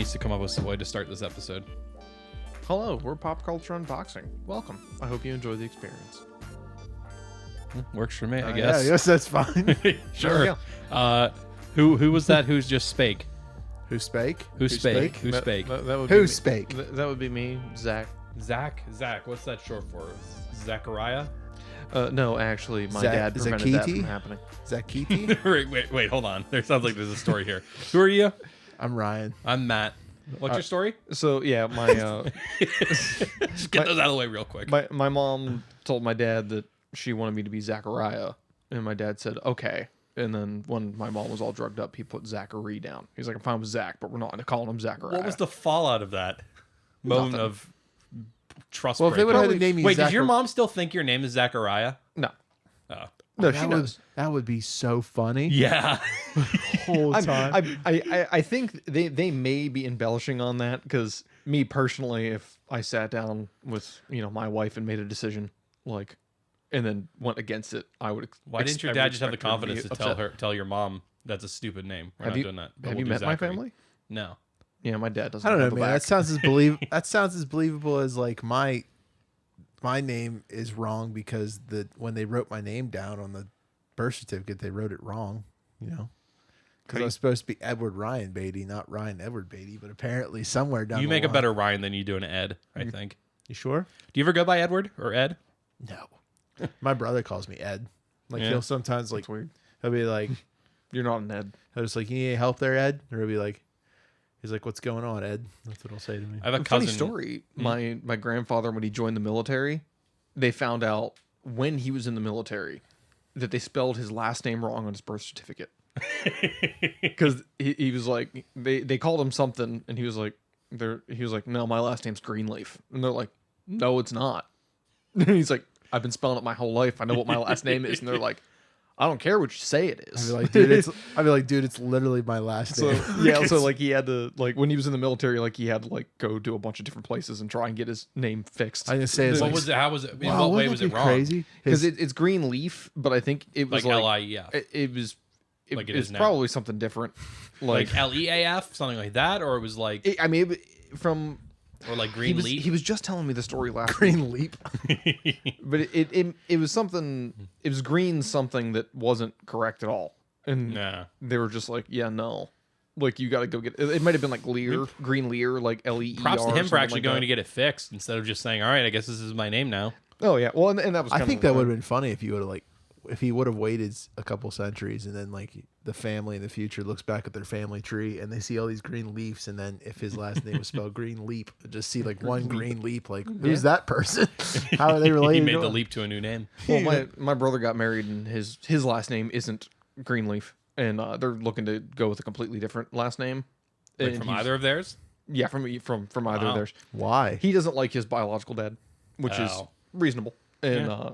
needs to come up with some way to start this episode. Hello, we're Pop Culture Unboxing. Welcome. I hope you enjoy the experience. Works for me, I guess. Yeah, yes, that's fine. Sure. Who was that? Who's just spake? Who spake? Who spake? Who spake? That would Who be spake? That would be me, Zach. Zach. What's that short for? Zachariah? No, actually, my Zach- dad prevented that Zakiti? from happening. Is that Keiti? wait, hold on. There sounds like there's a story here. Who are you? I'm Ryan. I'm Matt. What's your story? So yeah, my Just get those out of the way real quick. my mom told my dad that she wanted me to be Zachariah, and my dad said okay. And then when my mom was all drugged up, he put Zachary down. He's like, I'm fine with Zach, but we're not calling him Zachariah. What was the fallout of that moment Nothing. of trust? Well, if they would have had to name you Wait, does your Zachar- mom still think your name is Zachariah? No. Oh. No, that she would, knows. That would be so funny. Yeah. Whole time. I think they may be embellishing on that because me personally, if I sat down with my wife and made a decision like, and then went against it, I would. Why didn't your dad just have the confidence to tell your mom that's a stupid name? We're not doing that. But Have we'll you do met my Zachary. family? No. Yeah, my dad doesn't. I don't know, have a man. back. That sounds as believable as like my name is wrong because when they wrote my name down on the birth certificate, they wrote it wrong. Because I was supposed to be Edward Ryan Beatty, not Ryan Edward Beatty. But apparently, somewhere down You the make a line- better Ryan than you do an Ed, I think. You sure? Do you ever go by Edward or Ed? No. My brother calls me Ed. Like Yeah. he'll sometimes like That's weird. he'll be like, You're not an Ed. I was like, you need any help there, Ed? Or he'll be like, he's like, what's going on, Ed? That's what he'll say to me. I have a Funny cousin. story. My grandfather, when he joined the military, they found out when he was in the military that they spelled his last name wrong on his birth certificate. Because he was like, they called him something, and he was like, no, my last name's Greenleaf, and they're like, no, it's not. And he's like, I've been spelling it my whole life. I know what my last name is, and they're like, I don't care what you say it is. I'd be like, dude, it's literally my last So name. yeah, so like he had to when he was in the military, like he had to go to a bunch of different places and try and get his name fixed. I was gonna say, it's What like, was it? How was it? In wow, what way wouldn't was that it be wrong? Crazy, Because it's Greenleaf, but I think it was Like like L-I-E-F. it was Like it it's is now. probably something different. Like Leaf, something like that, or it was like, Or like Green Leaf. He was just telling me the story last week, Green Leap. but it was something. It was green something that wasn't correct at all, and Nah. they were just like, yeah, no. Like you got to go get it. It might have been like Lear, Green Lear, like Leer. Props to him for actually like going that. to get it fixed instead of just saying, "All right, I guess this is my name now." Oh yeah, well, and that was. I kind think of that would have been funny if you would have if he would have waited a couple centuries and then like the family in the future looks back at their family tree and they see all these green leaves, and then if his last name was spelled Green Leap, just see like one green leap, like who's that person? How are they related? He made to the him? leap to a new name. Well, my brother got married and his last name isn't Greenleaf, and they're looking to go with a completely different last name. Like And from he's- either of theirs. Yeah, from either Wow. of theirs. Why? He doesn't like his biological dad, which is Oh. reasonable. And Yeah.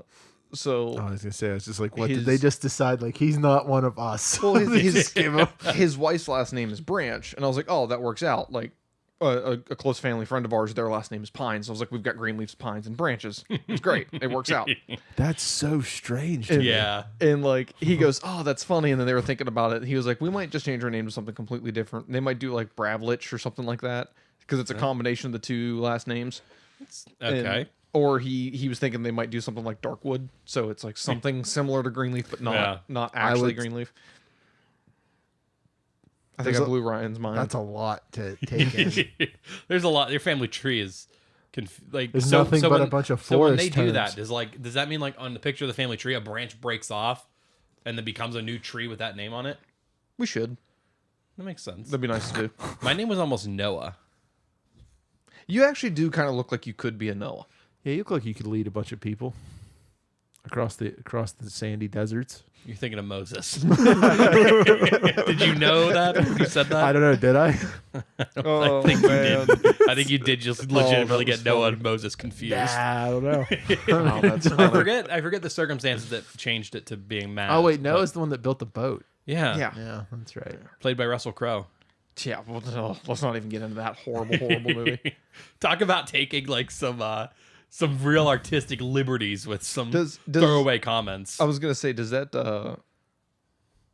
Oh, I was gonna say, I was just like, what did His- they just decide? Like he's not one of us. well, They his, just give him. his wife's last name is Branch, and I was like, oh, that works out. Like a close family friend of ours, their last name is Pines. So I was like, we've got Greenleafs, Pines, and Branches. It's great. It works out. That's so strange. To me. Yeah. And like he goes, oh, that's funny. And then they were thinking about it. He was like, we might just change our name to something completely different. They might do like Bravlich or something like that because it's a combination of the two last names. Okay. And- or he was thinking they might do something like Darkwood, so it's like something similar to Greenleaf, but Yeah. not actually would- Greenleaf. I think I blew Ryan's mind. That's a lot to take in. There's a lot. Your family tree is like There's nothing but a bunch of So when forest they do terms. that, does that mean like on the picture of the family tree, a branch breaks off and then becomes a new tree with that name on it? We should. That makes sense. That'd be nice to do. My name was almost Noah. You actually do kind of look like you could be a Noah. Yeah, you look like you could lead a bunch of people across the sandy deserts. You're thinking of Moses. Did you know that when you said that? I don't know. Did I? Oh, I think you did. I think you did just legitimately that was get Noah funny. and Moses confused. I don't know. Oh, that's I forget the circumstances that changed it to being Matt. Oh wait, but- Noah's the one that built the boat. Yeah. yeah. Yeah, that's right. Played by Russell Crowe. Yeah, well, no, let's not even get into that horrible movie. Talk about taking like some real artistic liberties with some Does- throwaway comments. I was gonna say, does that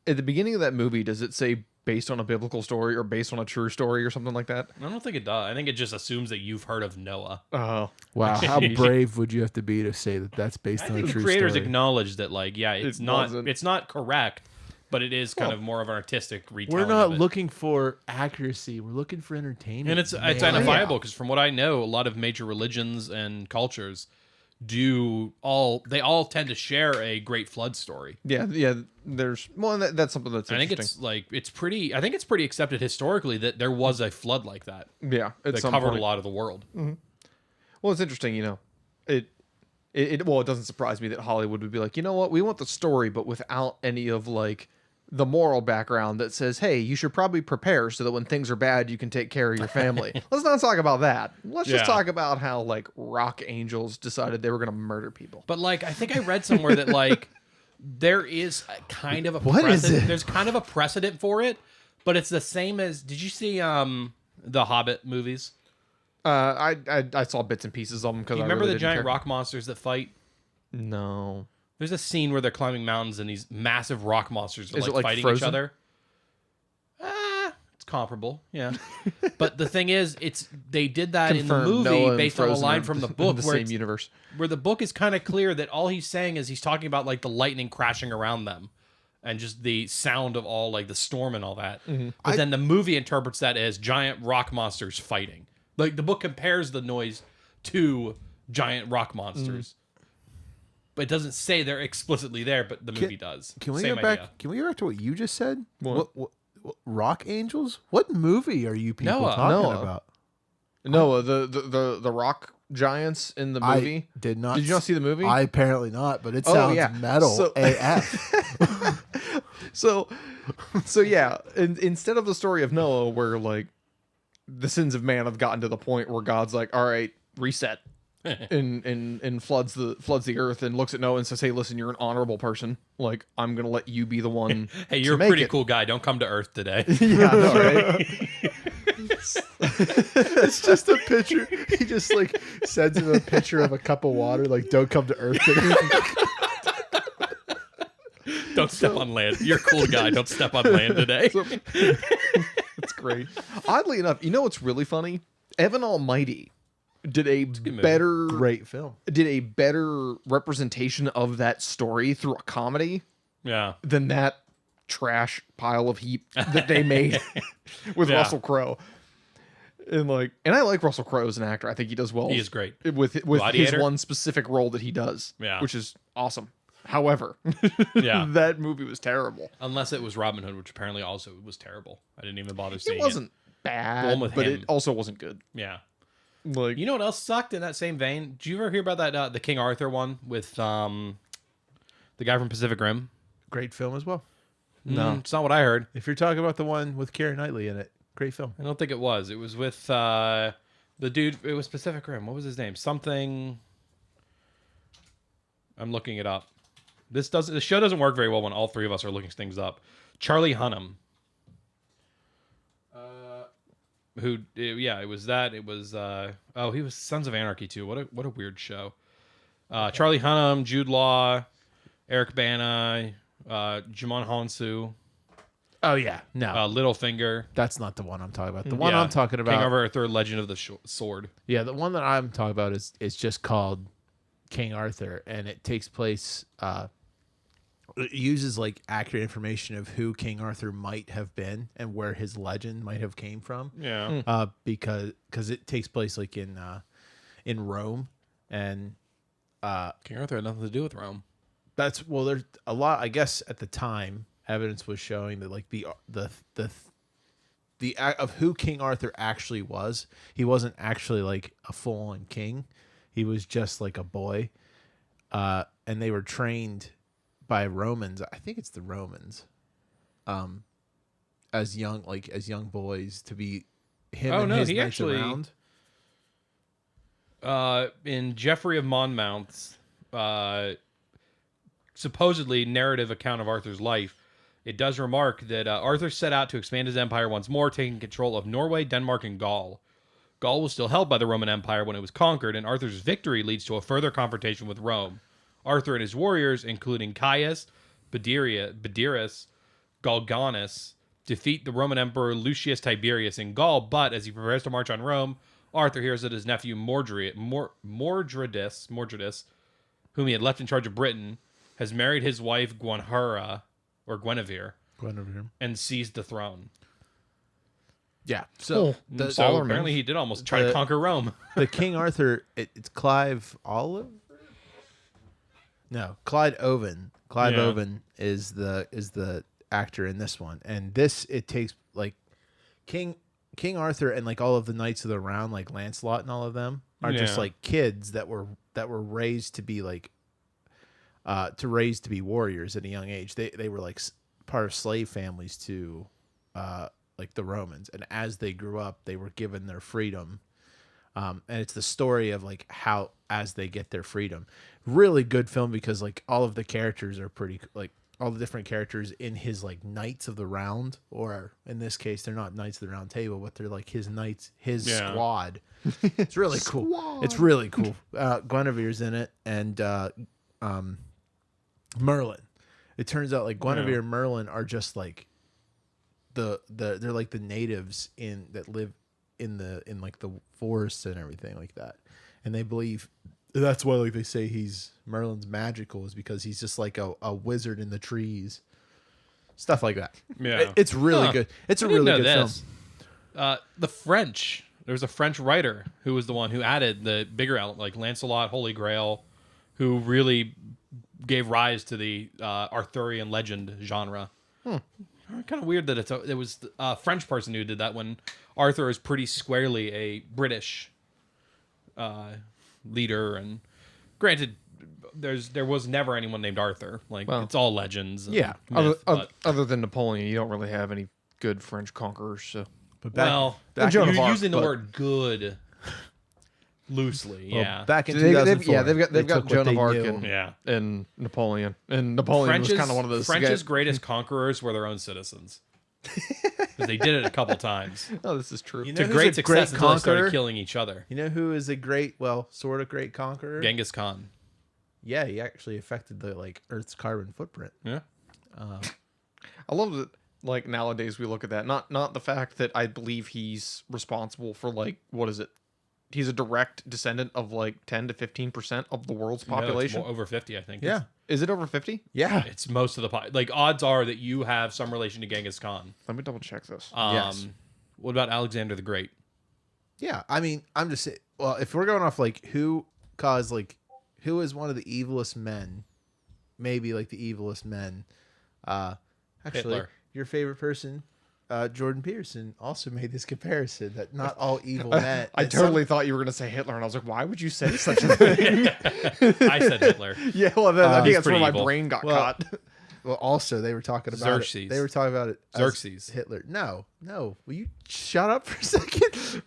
at the beginning of that movie, does it say based on a biblical story or based on a true story or something like that? I don't think it does. I think it just assumes that you've heard of Noah. Oh, Wow, how Jeez. brave would you have to be to say that that's based I on a think the true creators story? acknowledge that, like, yeah, it's wasn't. not correct, but it is kind Well, of more of an artistic retelling. We're not of it. looking for accuracy. We're looking for entertainment. And it's man. identifiable because from what I know, a lot of major religions and cultures they all tend to share a great flood story. yeah. There's that's something that's I think interesting. it's pretty accepted historically that there was a flood like that Yeah, at that some covered point. a lot of the world. Well, it's interesting, it doesn't surprise me that Hollywood would be like, you know what, we want the story, but without any of like the moral background that says, hey, you should probably prepare so that when things are bad, you can take care of your family. Let's not talk about that. Let's just Yeah. talk about how like rock angels decided they were going to murder people. But like, I think I read somewhere that like there is a kind of a What is precedent. it? There's kind of a precedent for it, but it's the same as. Did you see the Hobbit movies? I saw bits and pieces of them because Do you I remember really the didn't giant care. rock monsters that fight? No. There's a scene where they're climbing mountains and these massive rock monsters are Is it, like like, fighting each Frozen? other. It's comparable, yeah. But the thing is, they did that in the Confirmed, movie Noah and based on a Frozen line are from the in book the where same universe. the book is kind of clear that all he's saying is he's talking about like the lightning crashing around them and just the sound of all like the storm and all that. But then the movie interprets that as giant rock monsters fighting. Like the book compares the noise to giant rock monsters. But it doesn't say they're explicitly there, but the movie does. Can we Same go back? idea. Can we go back to what you just said? What? What rock angels? What movie are you people Noah. talking Noah. about? No, the rock giants in the movie. I did not. Did you not see the movie? I apparently not, but it Oh, sounds yeah. metal So- AF. So yeah, instead of the story of Noah, where like the sins of man have gotten to the point where God's like, all right, reset, and floods the earth and looks at Noah and says, hey, listen, you're an honorable person. Like, I'm gonna let you be the one. Hey, to you're a make pretty it." cool guy. Don't come to Earth today. Yeah, I know, right? It's just a picture. He just like sends him a picture of a cup of water. Like, don't come to Earth today. Don't step on land. You're a cool guy. Don't step on land today. That's great. Oddly enough, you know what's really funny? Evan Almighty did a movie. better Great film. representation of that story through a comedy Yeah. than that trash pile of heap that they made with Yeah. Russell Crowe. And I like Russell Crowe as an actor. I think he does well. He is great. with his Gladiator? one specific role that he does, Yeah. which is awesome. However, Yeah. that movie was terrible. Unless it was Robin Hood, which apparently also was terrible. I didn't even bother seeing It wasn't bad, The one with but him. it also wasn't good. Yeah. Like, You know what else sucked in that same vein? Did you ever hear about that the King Arthur one with the guy from Pacific Rim? Great film as well. No. It's not what I heard. If you're talking about the one with Keira Knightley in it, great film. I don't think it was. It was with the dude. It was Pacific Rim. What was his name? Something. I'm looking it up. The show doesn't work very well when all three of us are looking things up. Charlie Hunnam. It was that. It was he was Sons of Anarchy too. What a weird show. Charlie Hunnam, Jude Law, Eric Bana, Jimon Honsu, Oh yeah, no, Littlefinger. that's not the one I'm talking about. The one Yeah, I'm talking King about. Arthur, Legend of the Sword. Yeah, the one that I'm talking about is just called King Arthur, and it takes place. It uses like accurate information of who King Arthur might have been and where his legend might have came from. Yeah. Because it takes place like in Rome, and King Arthur had nothing to do with Rome. that's there's a lot. I guess at the time, evidence was showing that like the act of who King Arthur actually was. He wasn't actually like a full-on king. He was just like a boy, and they were trained by Romans. I think it's the Romans, as young boys to be him. Oh, and no, his he knights actually- around. In Geoffrey of Monmouth's supposedly narrative account of Arthur's life, it does remark that Arthur set out to expand his empire once more, taking control of Norway, Denmark, and Gaul. Gaul was still held by the Roman Empire when it was conquered, and Arthur's victory leads to a further confrontation with Rome. Arthur and his warriors, including Caius, Badirius, Galganus, defeat the Roman Emperor Lucius Tiberius in Gaul, but as he prepares to march on Rome, Arthur hears that his nephew Mordredus, whom he had left in charge of Britain, has married his wife Guinevere, and seized the throne. Yeah. So, Apparently he did almost try to conquer Rome. The King Arthur, it's Clive Oliver? No, Clyde Owen. Clive Owen is the actor in this one. And it takes like King Arthur and like all of the knights of the round, like Lancelot and all of them, are just like kids that were raised to be like to be warriors at a young age. They were like part of slave families to like the Romans, and as they grew up, they were given their freedom. And it's the story of like how as they get their freedom. Really good film because like all of the characters are pretty like all the different characters in his like Knights of the Round, or in this case they're not Knights of the Round Table, but they're like his knights, his squad. It's really cool. It's really cool. Guinevere's in it, and Merlin. It turns out like Guinevere and Merlin are just like they're like the natives that live in like the forests and everything like that, and they believe that's why like they say Merlin's magical is because he's just like a wizard in the trees, stuff like that. It's really good. It's a really good film. The French. There was a French writer who was the one who added the bigger element, like Lancelot, Holy Grail, who really gave rise to the Arthurian legend genre. Kind of weird that it was a French person who did that when Arthur is pretty squarely a British leader, and granted, there was never anyone named Arthur. Like it's all legends. And myth, other than Napoleon, you don't really have any good French conquerors. So, but back you're using the word good loosely. Back in 2004, they've got Joan of Arc and Napoleon, and Napoleon was kind of one of those. French's greatest conquerors were their own citizens. Because they did it a couple times. Oh, this is true. You know to great success until they started killing each other. You know who is a sort of great conqueror? Genghis Khan. Yeah, he actually affected the like Earth's carbon footprint. Yeah. I love that. Like nowadays, we look at that. Not the fact that I believe he's responsible for like what is it? He's a direct descendant of like 10 to 15% of the world's population. No, it's over 50, I think. Yeah. Is it over 50? Yeah. It's most of the like odds are that you have some relation to Genghis Khan. Let me double check this. Yes. What about Alexander the Great? Yeah, I mean, I'm just saying, well, if we're going off like who is one of the evilest men, maybe like the evilest men, actually Hitler. Your favorite person, Jordan Peterson, also made this comparison that not all evil men. I totally thought you were going to say Hitler, and I was like, why would you say such a thing? I said Hitler. Yeah, well, I think that's where my evil. brain got caught. Well, also they were talking about Xerxes. They were talking about it. Xerxes. Hitler. No. Will you shut up for a second?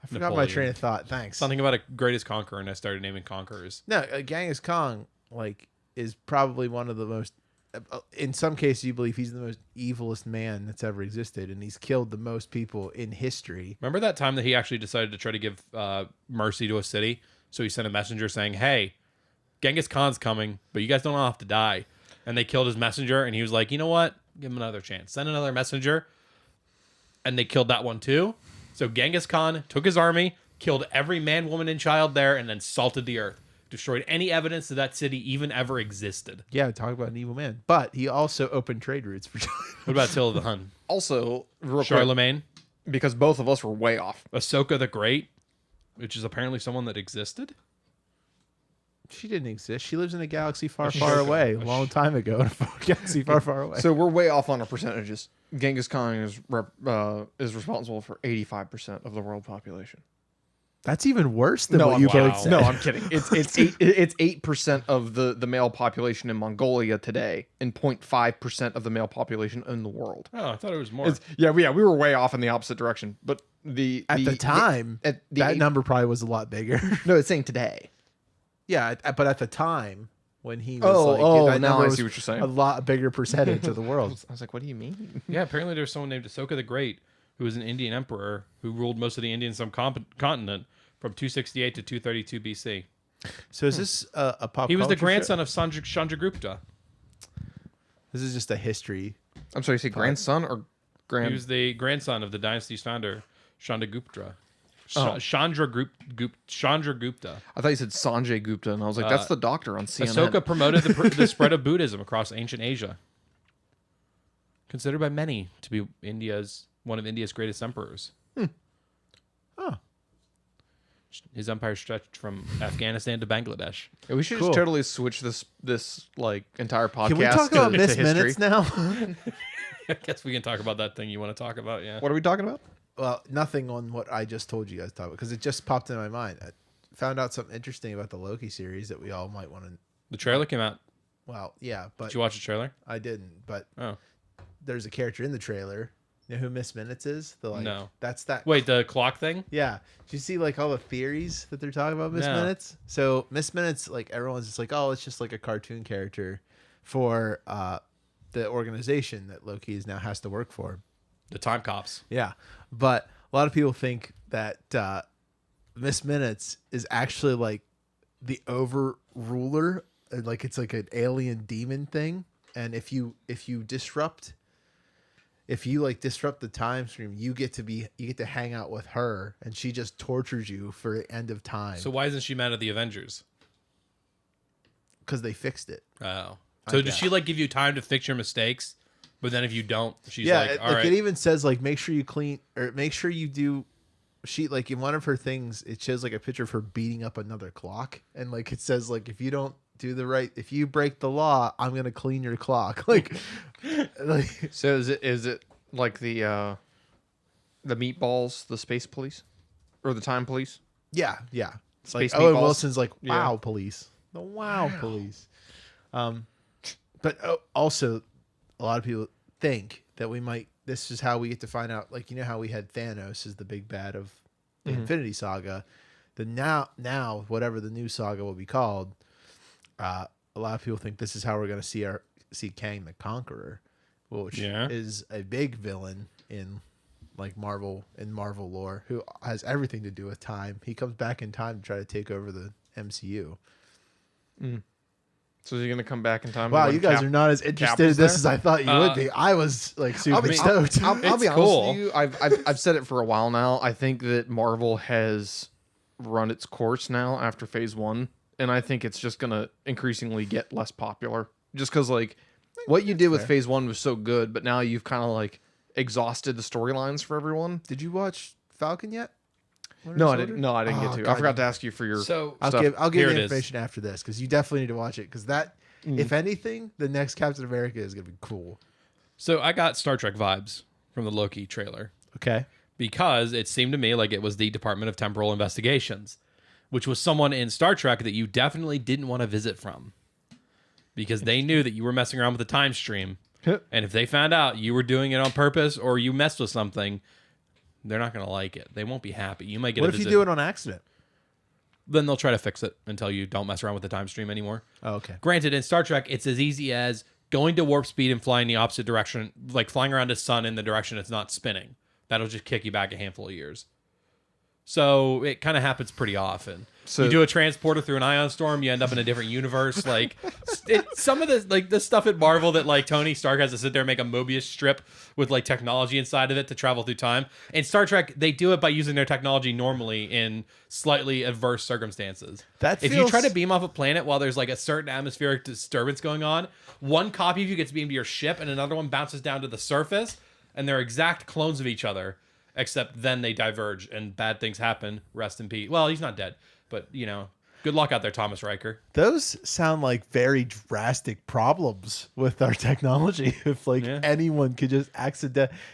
I forgot my train of thought. Thanks. Something about a greatest conqueror, and I started naming conquerors. No, Genghis Khan is probably one of the most. In some cases, you believe he's the most evilest man that's ever existed, and he's killed the most people in history. Remember that time that he actually decided to try to give mercy to a city? So he sent a messenger saying, "Hey, Genghis Khan's coming, but you guys don't all have to die." And they killed his messenger, and he was like, "You know what? Give him another chance. Send another messenger." And they killed that one too. So Genghis Khan took his army, killed every man, woman, and child there, and then salted the earth. Destroyed any evidence that city even ever existed. Yeah, talk about an evil man. But he also opened trade routes for China. What about Attila the Hun? Also, real Charlemagne? Quick, because both of us were way off. Ahsoka the Great, which is apparently someone that existed? She didn't exist. She lives in a galaxy far, far away, a long time ago, in a galaxy far, far away. So we're way off on our percentages. Genghis Khan is responsible for 85% of the world population. That's even worse than what you both said. No, I'm kidding. It's 8% of the male population in Mongolia today, and 0.5% of the male population in the world. Oh, I thought it was more. We were way off in the opposite direction. But at the time, that number probably was a lot there. No, it's saying today. Yeah, but at the time when he was that now I was see what you're saying. A lot bigger percentage of the world. I was like, what do you mean? Yeah, apparently there's someone named Ahsoka the Great who was an Indian emperor who ruled most of the Indian subcontinent from 268 to 232 BC. So is this a pop? He was the grandson show? of Chandragupta. This is just a history I'm sorry, you say grandson or He was the grandson of the dynasty's founder, Chandragupta. Oh. Chandra Gupta. I thought you said Sanjay Gupta, and I was like, that's the doctor on CNN. Ahsoka promoted the spread of Buddhism across ancient Asia. Considered by many to be one of India's greatest emperors. Oh. His empire stretched from Afghanistan to Bangladesh. Yeah, we should just totally switch this like entire podcast. Can we talk about to missed history. minutes now? I guess we can talk about that thing you want to talk about, yeah. What are we talking about? Well, nothing on what I just told you guys to talk about because it just popped in my mind. I found out something interesting about the Loki series that we all might want to. The trailer came out. Well, yeah, but Did you watch the trailer? I didn't. But Oh. there's a character in the trailer. You know who Miss Minutes is? No. That's that. Wait, the clock thing? Yeah. Do you see like all the theories that they're talking about Miss No. Minutes? So Miss Minutes, like everyone's just like, oh, it's just like a cartoon character for the organization that Loki is now has to work for. The Time Cops. Yeah. But a lot of people think that Miss Minutes is actually like the overruler, like it's like an alien demon thing. And if you disrupt the time stream, you get to hang out with her, and she just tortures you for the end of time. So why isn't she mad at the Avengers? Because they fixed it. Oh. So does she like give you time to fix your mistakes? But then if you don't, she's like, all right. It even says like make sure you clean or make sure you do. She like in one of her things, it shows like a picture of her beating up another clock, and like it says like if you don't do if you break the law, I'm gonna clean your clock. Like So is it like the meatballs, the space police, or the time police? yeah. It's like Space Owen meatballs? Wilson's like wow Yeah. police, the wow police. But also a lot of people think that this is how we get to find out, like, you know how we had Thanos as the big bad of the Infinity Saga. Now whatever the new saga will be called, a lot of people think this is how we're going to see Kang the Conqueror, which is a big villain in like Marvel lore, who has everything to do with time. He comes back in time to try to take over the MCU. So is he going to come back in time? Wow, you guys are not as interested in this as I thought you would be. I was like super stoked. I'll be honest cool. with you. I've said it for a while now. I think that Marvel has run its course now after Phase 1, and I think it's just going to increasingly get less popular. Just because like what you did with Phase 1 was so good, but now you've kind of like exhausted the storylines for everyone. Did you watch Falcon yet? No, I didn't. No, I didn't get to. God. I forgot to ask you for your. So I'll stuff. give Here you it the is. information after this because you definitely need to watch it because that, if anything, the next Captain America is gonna be cool. So I got Star Trek vibes from the Loki trailer Okay. because it seemed to me like it was the Department of Temporal Investigations, which was someone in Star Trek that you definitely didn't want to visit from because they knew that you were messing around with the time stream. And if they found out you were doing it on purpose or you messed with something, they're not going to like it. They won't be happy. You might get What a if you visit. do it on accident? Then they'll try to fix it until you don't mess around with the time stream anymore. Oh, okay. Granted, in Star Trek, it's as easy as going to warp speed and flying the opposite direction, like flying around the sun in the direction it's not spinning. That'll just kick you back a handful of years. So it kind of happens pretty often. So- you do a transporter through an ion storm, you end up in a different universe. Like some of the stuff at Marvel that like Tony Stark has to sit there and make a Mobius strip with like technology inside of it to travel through time. In Star Trek, they do it by using their technology normally in slightly adverse circumstances. If you try to beam off a planet while there's like a certain atmospheric disturbance going on, one copy of you gets beamed to your ship and another one bounces down to the surface, and they're exact clones of each other. Except then they diverge and bad things happen. Rest in peace. Well, he's not dead, but you know, good luck out there, Thomas Riker. Those sound like very drastic problems with our technology. If like anyone could just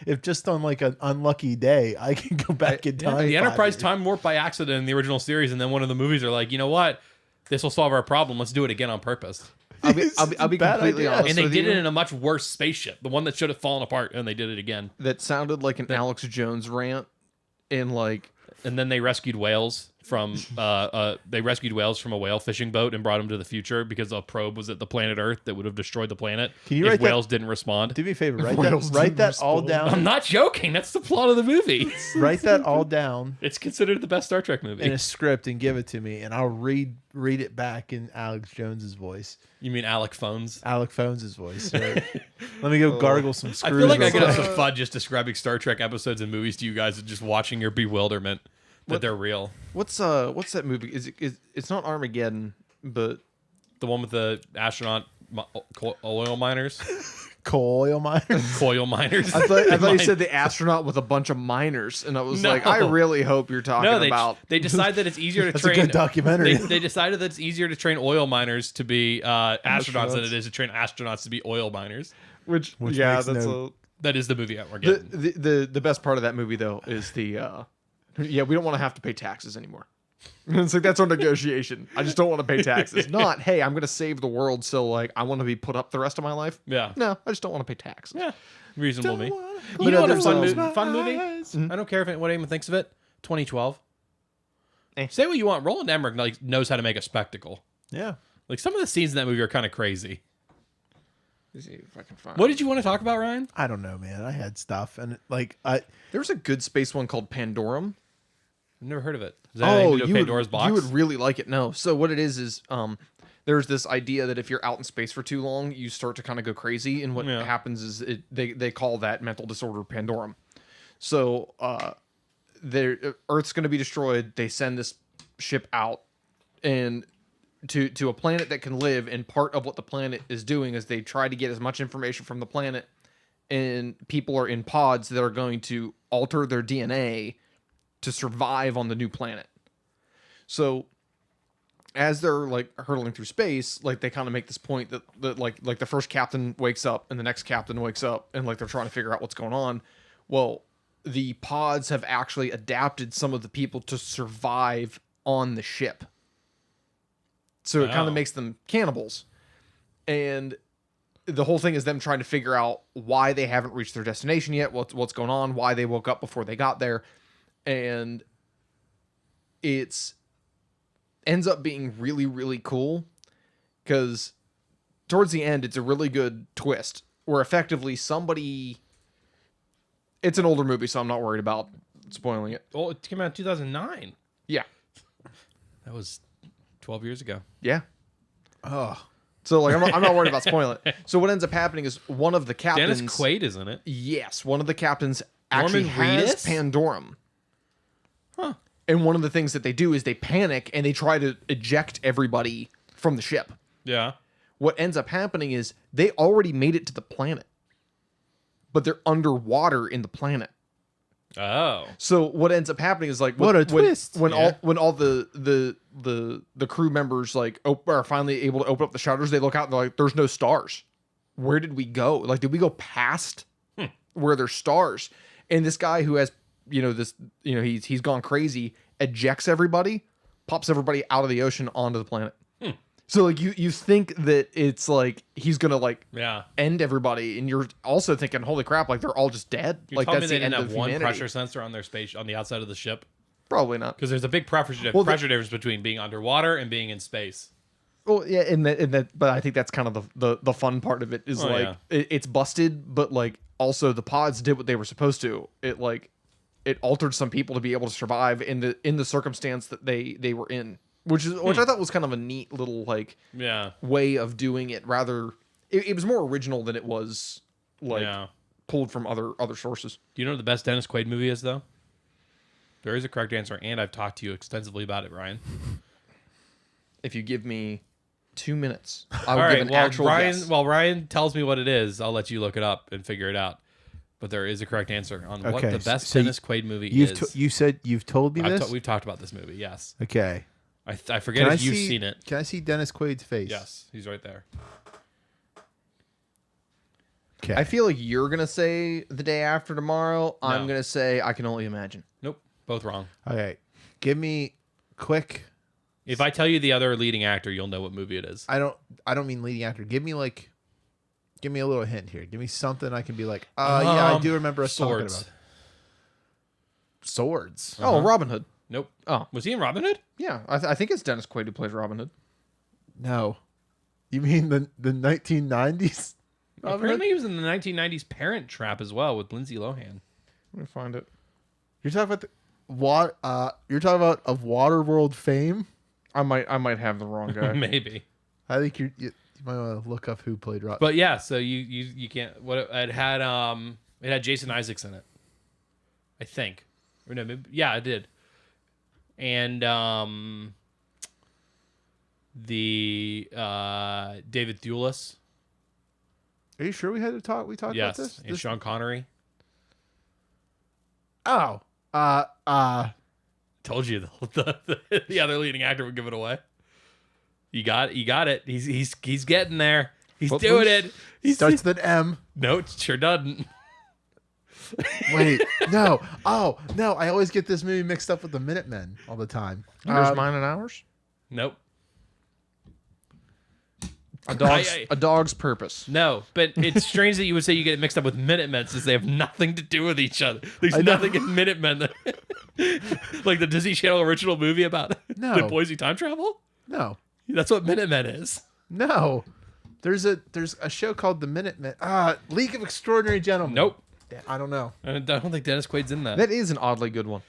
if just on like an unlucky day, I can go back in time. The Enterprise time warped by accident in the original series, and then one of the movies are like, you know what? This will solve our problem. Let's do it again on purpose. I'll be Bad completely idea. honest. And they with did you. it in a much worse spaceship, the one that should have fallen apart, and they did it again. That sounded like an Alex Jones rant in like And then they rescued whales from they rescued whales from a whale fishing boat and brought them to the future because a probe was at the planet Earth that would have destroyed the planet if whales didn't respond. Do me a favor, write that all down. I'm not joking. That's the plot of the movie. Write that all down. It's considered the best Star Trek movie. In a script and give it to me, and I'll read it back in Alex Jones's voice. You mean Alec Phones? Alec Phones' voice. Right? Let me go gargle some screws. I feel like I could have some fun just describing Star Trek episodes and movies to you guys and just watching your bewilderment that they're real. What's that movie? It's not Armageddon, but the one with the astronaut oil miners? Coil miners? Coil miners. I thought you said the astronaut with a bunch of miners, and I was like, I really hope you're talking about. They decide that it's easier to That's train. a good documentary. They decided that it's easier to train oil miners to be astronauts than it is to train astronauts to be oil miners. Which that is the movie Armageddon. The best part of that movie though is we don't want to have to pay taxes anymore. It's like that's our negotiation. I just don't want to pay taxes. Not, hey, I'm going to save the world, so like I want to be put up the rest of my life. Yeah. No, I just don't want to pay taxes. Yeah. Reasonable me. You know what a there's fun movie? Mm-hmm. I don't care if anyone even thinks of it. 2012. Eh. Say what you want. Roland Emmerich knows how to make a spectacle. Yeah. Like some of the scenes in that movie are kind of crazy. Let's see if I can find What did you want to talk about, Ryan? I don't know, man. I had stuff, and There was a good space one called Pandorum. I've never heard of it. Is that anything to do with Pandora's box? You would really like it. No. So what it is there's this idea that if you're out in space for too long, you start to kind of go crazy, and what happens is they call that mental disorder Pandorum. So Earth's going to be destroyed. They send this ship out and to a planet that can live, and part of what the planet is doing is they try to get as much information from the planet, and people are in pods that are going to alter their DNA to survive on the new planet. So as they're like hurtling through space, like they kind of make this point that like the first captain wakes up and the next captain wakes up, and like they're trying to figure out what's going on. Well, the pods have actually adapted some of the people to survive on the ship. So it kind of makes them cannibals. And the whole thing is them trying to figure out why they haven't reached their destination yet, what's going on, why they woke up before they got there. And it's ends up being really, really cool because towards the end, it's a really good twist where effectively it's an older movie, so I'm not worried about spoiling it. Oh, it came out in 2009. Yeah. That was 12 years ago. Yeah. oh, So like I'm not worried about spoiling it. So what ends up happening is one of the captains, Dennis Quaid is in it. yes, one of the captains actually Norman has Reedus? Pandorum. Huh. And one of the things that they do is they panic and they try to eject everybody from the ship. Yeah. What ends up happening is they already made it to the planet, but they're underwater in the planet. Oh. So what ends up happening is like What a twist. when all the crew members like are finally able to open up the shutters, they look out and they're like, "There's no stars. Where did we go? Like, did we go past where there's stars?" And this guy who has he's gone crazy, ejects everybody, pops everybody out of the ocean onto the planet. So like you think that it's like he's gonna like end everybody, and you're also thinking, holy crap, like they're all just dead. You're like telling that's me the they end didn't of have one humanity. pressure sensor on their space on the outside of the ship? Probably not. Because there's a big pressure difference between being underwater and being in space. Well, yeah, and that, but I think that's kind of the fun part of it is it's busted, but like also the pods did what they were supposed to. It altered some people to be able to survive in the circumstance that they were in. Which I thought was kind of a neat little way of doing it. Rather, it was more original than it was pulled from other sources. Do you know what the best Dennis Quaid movie is, though? There is a correct answer, and I've talked to you extensively about it, Ryan. If you give me 2 minutes, I will give an actual guess. While Ryan tells me what it is, I'll let you look it up and figure it out. But there is a correct answer on what the best Dennis Quaid movie is. You said you've told me this? We've talked about this movie, yes. Okay. I forget if you've seen it. Can I see Dennis Quaid's face? Yes, he's right there. Okay. I feel like you're going to say The Day After Tomorrow. No. I'm going to say I Can Only Imagine. Nope, both wrong. Okay. Give me quick. If I tell you the other leading actor, you'll know what movie it is. I don't mean leading actor. Give me a little hint here. Give me something I can be like, yeah, I do remember us talking about. Swords. Oh, Robin Hood. Nope. Oh. Was he in Robin Hood? Yeah, I think it's Dennis Quaid who plays Robin Hood. No. You mean the 1990s? Apparently, he was in the 1990s Parent Trap as well with Lindsay Lohan. Let me find it. You're talking about you're talking about of Waterworld fame? I might have the wrong guy. Maybe. I think you might want to look up who played Robin. But yeah, so you can't. What it had Jason Isaacs in it, I think. Or no, maybe, yeah, it did. And the David Thewlis. Are you sure we talked about Yes, this? and Sean Connery. Oh. Told you the other leading actor would give it away. You got it. He's getting there. He's doing it. He starts with an M. No, it sure doesn't. Wait, no. Oh, no. I always get this movie mixed up with the Minutemen all the time. Yours, Mine, and Ours? Nope. A dog's purpose. No, but it's strange that you would say you get it mixed up with Minutemen since they have nothing to do with each other. There's nothing in Minutemen. Like the Disney Channel original movie about the boys who time travel? No. That's what Minutemen is. No. There's a show called The Minutemen. League of Extraordinary Gentlemen. Nope. I don't know. I don't think Dennis Quaid's in that. That is an oddly good one.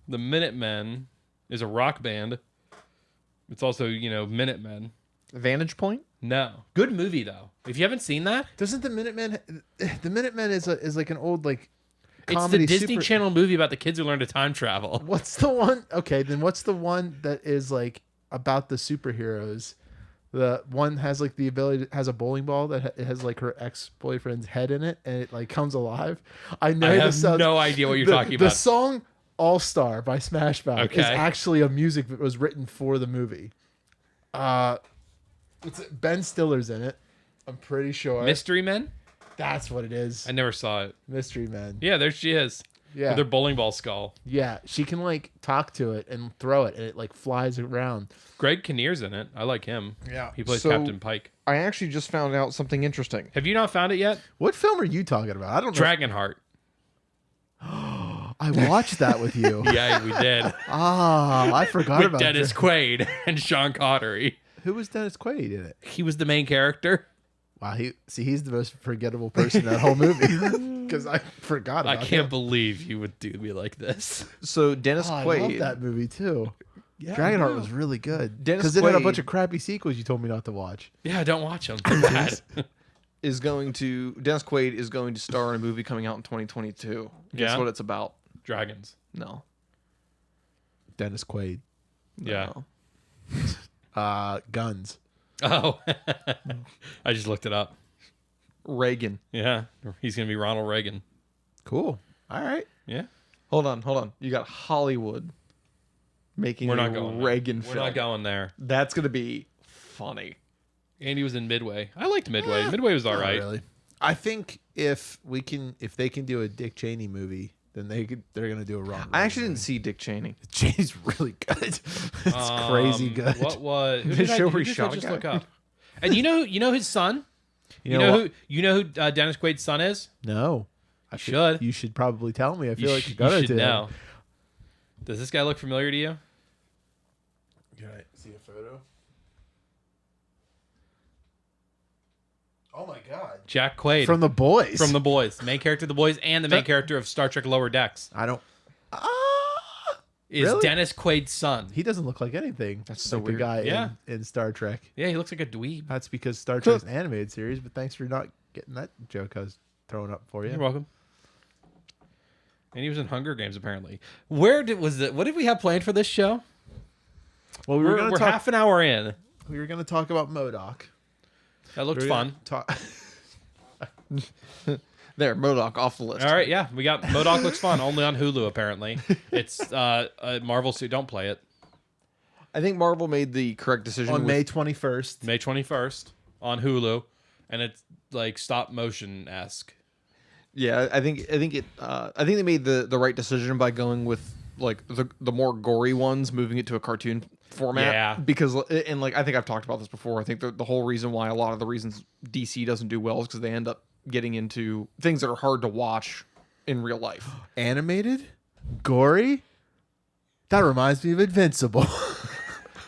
The Minutemen is a rock band. It's also, Minutemen. Vantage Point? No. Good movie, though. If you haven't seen that. Doesn't the Minutemen is like an old like It's comedy the Disney Channel movie about the kids who learn to time travel. What's the one? Okay, then what's the one that is like about the superheroes? The one has like the ability has a bowling ball that it has like her ex-boyfriend's head in it and it like comes alive. I have no idea what you're talking about. The song All Star by Smash Mouth is Okay. actually a music that was written for the movie. Ben Stiller's in it. I'm pretty sure. Mystery Men? That's what it is. I never saw it. Mystery Men. Yeah, there she is. Yeah. With her bowling ball skull. Yeah, she can like talk to it and throw it, and it like flies around. Greg Kinnear's in it. I like him. Yeah. He plays So- Captain Pike. I actually just found out something interesting. Have you not found it yet? What film are you talking about? I don't know. Dragonheart. I watched that with you. Yeah, we did. I forgot With about Dennis that. Quaid and Sean Connery. Who was Dennis Quaid in it? He was the main character. Wow, he's the most forgettable person in that whole movie because I forgot about I can't him. believe you would do me like this. So Dennis I Quaid. love that movie too. Yeah, Dragonheart was really good. Dennis Because it had a Quaid- bunch of crappy sequels you told me not to watch. Yeah, don't watch them. They're bad. Dennis Quaid is going to star in a movie coming out in 2022. Guess Yeah? what it's about? Dragons. No. Dennis Quaid. Yeah. Guns. Oh. I just looked it up. Reagan. Yeah. He's going to be Ronald Reagan. Cool. All right. Yeah. Hold on. You got Hollywood making We're a not going Reagan there. film. We're not going there. That's going to be funny. Andy was in Midway. I liked Midway. Midway was all Not right. really. I think if they can do a Dick Cheney movie, then they're gonna do a wrong. I actually didn't see Dick Cheney. Cheney's really good. It's crazy good. What was The show where he did shot I a just guy? look up? And you know his son? You know who Dennis Quaid's son is? No, Should. You should probably tell me. I feel like you you gotta should do. know. Does this guy look familiar to you? Can I see a photo? Oh my god! Jack Quaid From The Boys. from The Boys, main character of The Boys, and the main character of Star Trek Lower Decks I don't. is Really? Dennis Quaid's son. He doesn't look like anything. That's so like weird. the guy Yeah. in Star Trek. Yeah, he looks like a dweeb. That's because Star Trek's an animated series. But thanks for not getting that joke I was throwing up for you. You're welcome. And he was in Hunger Games apparently. What did we have planned for this show? Well, we We're, were going we're to talk. half an hour in. We were going to talk about MODOK. That looked We were gonna fun. Talk. There, MODOK off the list. All right, yeah, we got MODOK looks fun. Only on Hulu apparently. It's a Marvel suit. Don't play it. I think Marvel made the correct decision On with- May 21st. May 21st on Hulu, and it's like stop motion esque. Yeah, I think they made the right decision by going with like the more gory ones, moving it to a cartoon format. Yeah. Because and like I think I've talked about this before. I think the whole reason why a lot of the reasons DC doesn't do well is because they end up getting into things that are hard to watch in real life. Animated? Gory? That reminds me of Invincible.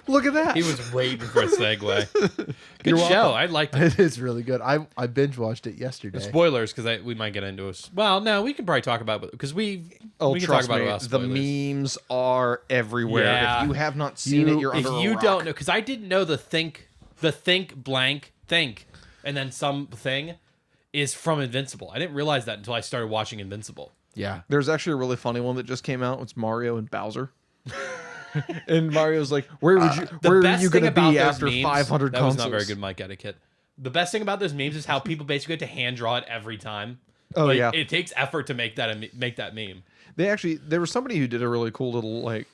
Look at that. He was waiting for a segue. Good You're show. welcome. I liked it. It is really good. I binge watched it yesterday. Spoilers, because we might get into it. Well, no, we can probably talk about it because we can talk trust about me, it without the spoilers. memes are everywhere. Yeah. If you have not seen it, you're If under a you rock. don't know, because I didn't know the think blank think, and then something is from Invincible. I didn't realize that until I started watching Invincible. Yeah. There's actually a really funny one that just came out. It's Mario and Bowser. And Mario's like, where are you going to be after 500 that consoles? was not very good mic etiquette. The best thing about those memes is how people basically have to hand draw it every time. Oh, yeah. It takes effort to make that meme. There was somebody who did a really cool little like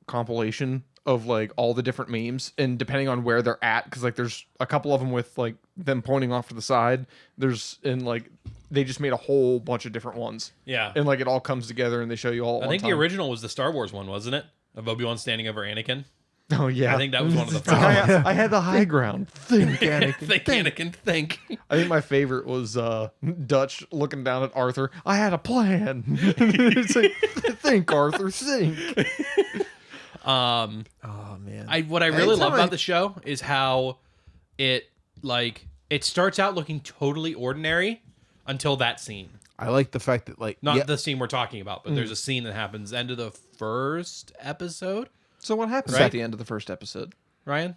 compilation of like all the different memes, and depending on where they're at, because like there's a couple of them with like them pointing off to the side. They just made a whole bunch of different ones. Yeah. And like it all comes together and they show you all. I think the original was the Star Wars one, wasn't it? Of Obi-Wan standing over Anakin. Oh yeah. I think that was one of the It's like, first. I had the high ground. Think, Anakin. Think, Anakin, think. I think my favorite was Dutch looking down at Arthur. I had a plan. It's like, think, Arthur, think. Oh man. What I really love Anytime about the show is how it starts out looking totally ordinary until that scene. I like the fact that like Not the scene we're talking about, but there's a scene that happens end of the first episode. So what happens Right? at the end of the first episode? Ryan?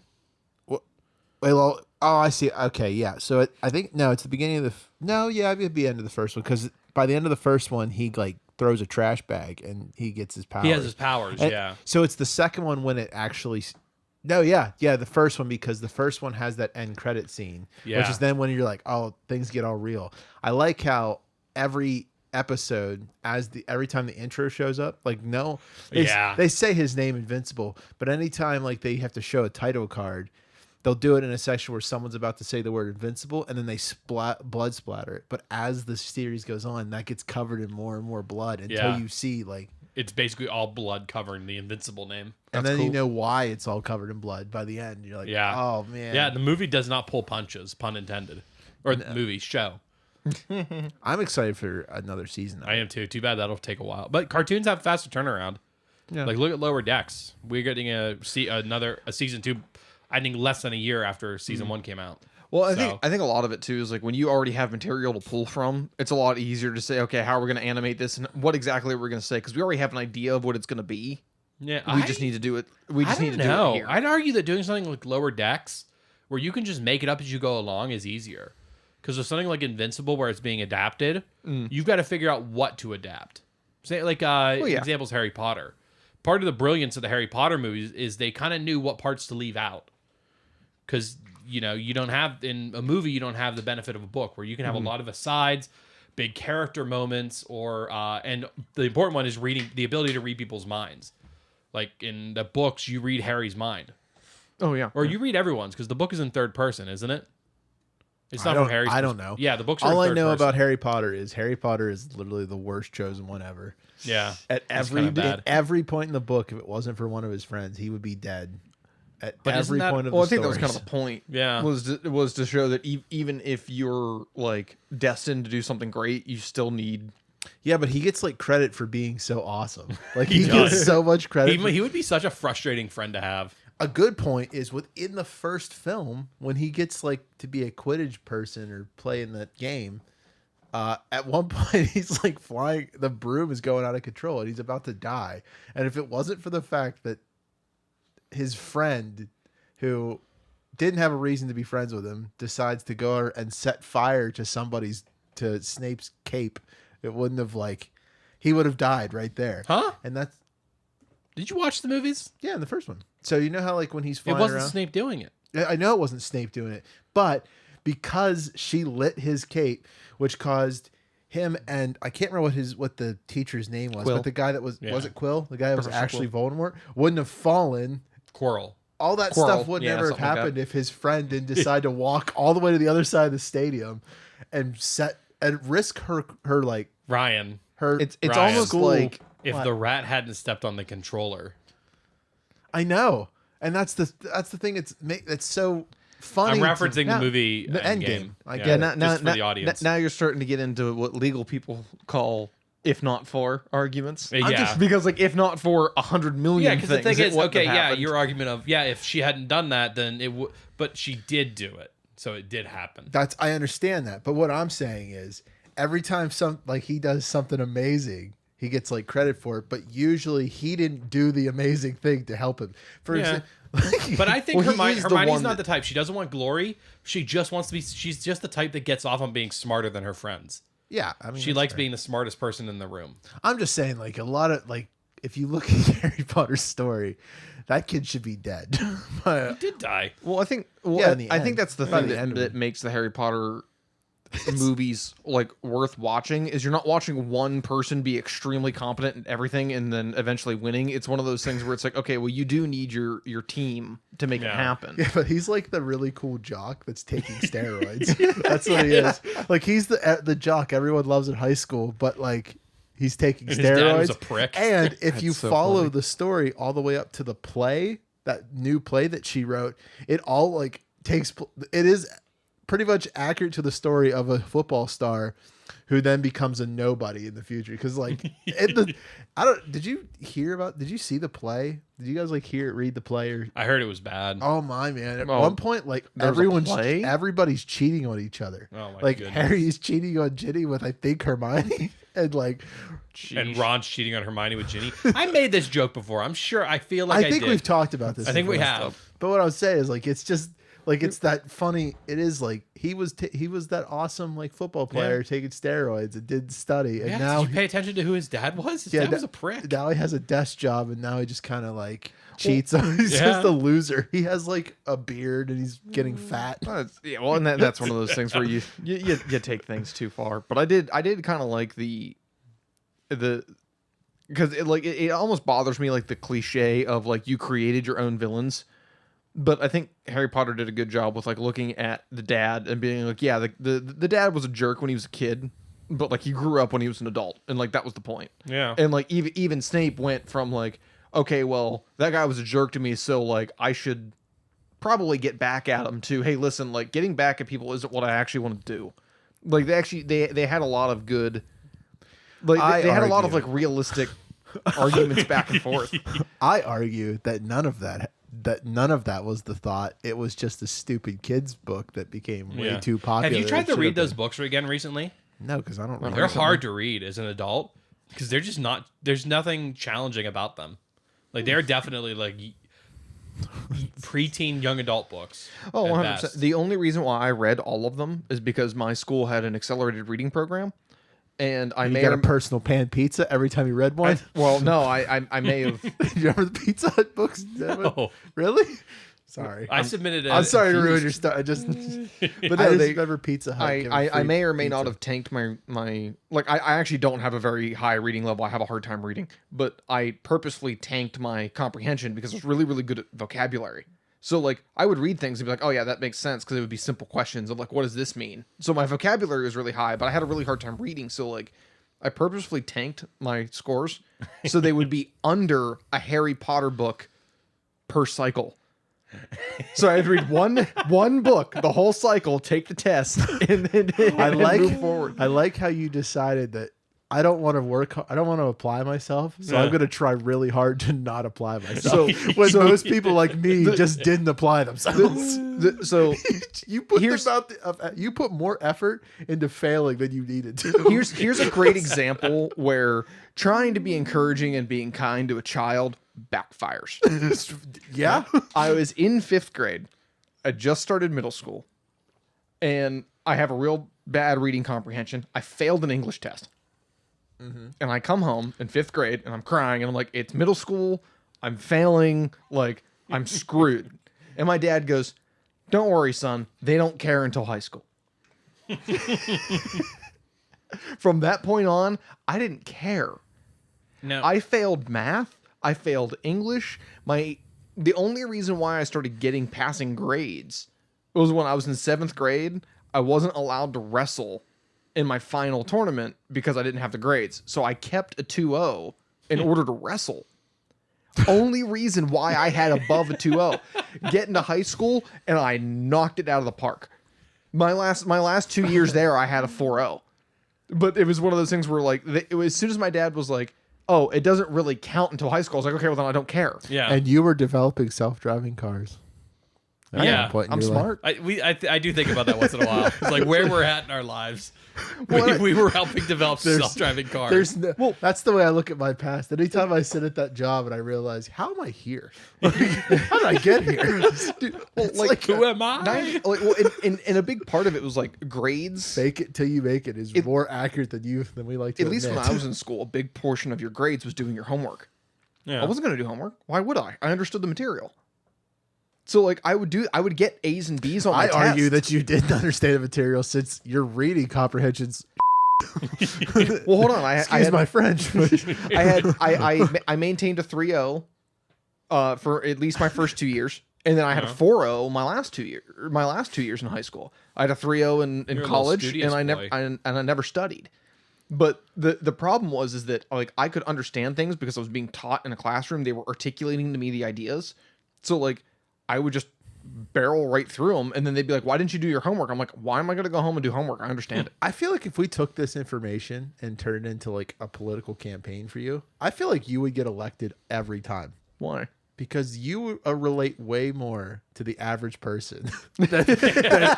Well, I see. Okay, yeah. So I think it's the beginning of it'd be the end of the first one because by the end of the first one, he like throws a trash bag and he gets his powers. He has his powers, And yeah. So it's the second one when it actually. No, yeah, the first one because the first one has that end credit scene, which Yeah. is then when you're like, oh, things get all real. I like how every episode every time the intro shows up, like they say his name Invincible, but anytime like they have to show a title card, they'll do it in a section where someone's about to say the word Invincible and then they blood splatter it. But as the series goes on, that gets covered in more and more blood until you see like It's basically all blood covering the Invincible name. and That's then you cool. know why it's all covered in blood by the end. You're like, Yeah. oh man. Yeah, the movie does not pull punches, pun intended. Or the movie, show. I'm excited for another season. I am too. Too bad that'll take a while. But cartoons have faster turnaround. Yeah. Like look at Lower Decks. We're getting a season 2 ending less than a year after season 1 came out. Well, I So- think a lot of it too is like when you already have material to pull from, it's a lot easier to say, okay, how are we going to animate this and what exactly are we going to say? Because we already have an idea of what it's going to be. Yeah, We just need to do it. We just need to do it here. I'd argue that doing something like Lower Decks, where you can just make it up as you go along, is easier. Because with something like Invincible, where it's being adapted, you've got to figure out what to adapt. Say like examples Harry Potter. Part of the brilliance of the Harry Potter movies is they kind of knew what parts to leave out. Because you don't have in a movie you don't have the benefit of a book where you can have a lot of asides, big character moments, or and the important one is reading the ability to read people's minds. Like in the books, you read Harry's mind. Oh yeah. Or you read everyone's because the book is in third person, isn't it? It's not I from Harry's. I don't know. Yeah, the books are All in I third know person. about Harry Potter is literally the worst chosen one ever. Yeah. At That's every kinda bad. at every point in the book, if it wasn't for one of his friends, he would be dead. At But isn't every that- point of Well, I the think that was stories. kind of the point. Yeah. Was to show that even if you're like destined to do something great, you still need. Yeah, but he gets like credit for being so awesome. Like He he does. gets so much credit. He would be such a frustrating friend to have. A good point is within the first film when he gets like to be a Quidditch person or play in that game. At one point he's like flying. The broom is going out of control and he's about to die. And if it wasn't for the fact that his friend, who didn't have a reason to be friends with him, decides to go and set fire to Snape's cape, it wouldn't have he would have died right there. Huh? And that's Did you watch the movies? yeah, in the first one. So you know how when he's It flying wasn't around. Snape doing it. I know it wasn't Snape doing it, but because she lit his cape, which caused him and I can't remember what the teacher's name was, Quill. but the guy that was Yeah. it Quill? The guy that was Professor actually Voldemort wouldn't have fallen. Quirrell. All that Quirrell. stuff would Yeah, never have something like that. happened if his friend didn't decide to walk all the way to the other side of the stadium and risk her Ryan. It's Ryan. almost School. like If What? the rat hadn't stepped on the controller. I know, and that's the thing. It's so funny. I'm referencing to, the movie the Endgame. Endgame. I Yeah, get it. just for the audience. Now you're starting to get into what legal people call if not for arguments. Yeah. Because like if not for 100 million Yeah, because the things, thing it is, wouldn't okay, have yeah, happened. your argument of, yeah, if she hadn't done that, then it would, but she did do it. So it did happen. I understand that. But what I'm saying is every time he does something amazing, he gets like credit for it, but usually he didn't do the amazing thing to help him. For Yeah. example, But I think Well, he is the Hermione's one not the type. She doesn't want glory. She just wants to be, she's just the type that gets off on being smarter than her friends. yeah, I mean, She that's likes fair. being the smartest person in the room. I'm just saying, like a lot of like, if you look at Harry Potter's story, that kid should be dead. He But did die. Well, I think in the I think end. that's the By thing the end of that makes the Harry Potter movies like worth watching is you're not watching one person be extremely competent in everything and then eventually winning. It's one of those things where it's like, okay, well, you do need your team to make it Yeah. happen. yeah, but he's like the really cool jock that's taking steroids. That's what he is. Like he's the jock everyone loves in high school, but like he's taking His steroids. dad was a prick. And if you so follow funny. the story all the way up to the play, that new play that she wrote, it all like it is pretty much accurate to the story of a football star who then becomes a nobody in the future. Because like, did you see the play? Did you guys like read the play? Or I heard it was bad. oh my man! At Oh, one point, like there was a play? everybody's cheating on each other. Oh my like goodness. Harry's cheating on Ginny with I think Hermione, and like And Ron's cheating on Hermione with Ginny. I made this joke before. I'm sure. I feel like I think did. we've talked about this. I think we before. have. But what I would say is like it's just like it's that funny. It is like he was that awesome like football player taking steroids and did study, and Yeah, now did you pay attention to who his dad was? His dad was a prick. Now he has a desk job, and now he just kind of like cheats. He's yeah. just a loser. He has like a beard, and he's getting fat. Yeah, well, and that's one of those things where you take things too far. But I did kind of like the because it almost bothers me like the cliche of like you created your own villains. But I think Harry Potter did a good job with like looking at the dad and being like, yeah, the dad was a jerk when he was a kid, but like he grew up when he was an adult, and like that was the point. Yeah. And like even Snape went from like, okay, well, that guy was a jerk to me, so like I should probably get back at him too. Hey, listen, like getting back at people isn't what I actually want to do. Like they had a lot of good, like they had a lot of like realistic arguments back and forth. I argue that none of that was the thought. It was just a stupid kids book that became way too popular. Have you tried It to should read have those been. books again recently? No, because I don't. Read They're recently. hard to read as an adult because they're just not. There's nothing challenging about them. Like they're definitely like preteen young adult books. Oh, at 100%. best. The only reason why I read all of them is because my school had an accelerated reading program, and I You may got or a personal pan pizza every time you read one. well, no, I may have. Do you remember the Pizza Hut books? No. Really? Sorry. I submitted. I'm sorry to ruin your stuff. I just, But I no, just remember Pizza Hut. giving I free may or may not pizza. have tanked my like I actually don't have a very high reading level. I have a hard time reading, but I purposefully tanked my comprehension because I was really really good at vocabulary. So like I would read things and be like, oh yeah, that makes sense, because it would be simple questions of like, what does this mean? So my vocabulary was really high, but I had a really hard time reading. So like I purposefully tanked my scores so they would be under a Harry Potter book per cycle. So I had to read one book the whole cycle, take the test, and then move forward. I like how you decided that I don't want to work. I don't want to apply myself, so I'm going to try really hard to not apply myself. When most people like me just didn't apply themselves. So You put Here's- you put more effort into failing than you needed to. here's a great example where trying to be encouraging and being kind to a child backfires. Yeah. I was in 5th grade. I just started middle school, and I have a real bad reading comprehension. I failed an English test. And I come home in 5th grade and I'm crying and I'm like, it's middle school. I'm failing. Like, I'm screwed. And my dad goes, don't worry, son. They don't care until high school. From that point on, I didn't care. No. I failed math. I failed English. The only reason why I started getting passing grades was when I was in 7th grade. I wasn't allowed to wrestle in my final tournament because I didn't have the grades. So I kept a 2.0 in order to wrestle. Only reason why I had above a 2.0. Get into high school and I knocked it out of the park. My last 2 years there, I had a 4.0. But it was one of those things where like as soon as my dad was like, "Oh, it doesn't really count until high school," I was like, "Okay, well then I don't care." Yeah. And you were developing self-driving cars. Yeah. I'm smart. I do think about that once in a while. It's like where we're at in our lives. We were helping develop self-driving cars. That's the way I look at my past. Anytime I sit at that job and I realize, how am I here? How did I get here? Dude, who am I? And a big part of it was like grades. Fake it till you make it is more accurate than we like to At least admit. when I was in school, a big portion of your grades was doing your homework. Yeah. I wasn't going to do homework. Why would I? I understood the material. So like I would get A's and B's on my I test. argue that you didn't understand the material since your reading comprehension's. Well, hold on. Excuse my French. I maintained a 3.0 for at least my first 2 years, and then I had a 4.0 my last 2 years in high school. I had a 3.0 in college, and I never studied. But the problem was that like I could understand things because I was being taught in a classroom. They were articulating to me the ideas, so like I would just barrel right through them, and then they'd be like, "Why didn't you do your homework?" I'm like, "Why am I going to go home and do homework? I understand it." I feel like if we took this information and turned it into like a political campaign for you, I feel like you would get elected every time. Why? Because you relate way more to the average person than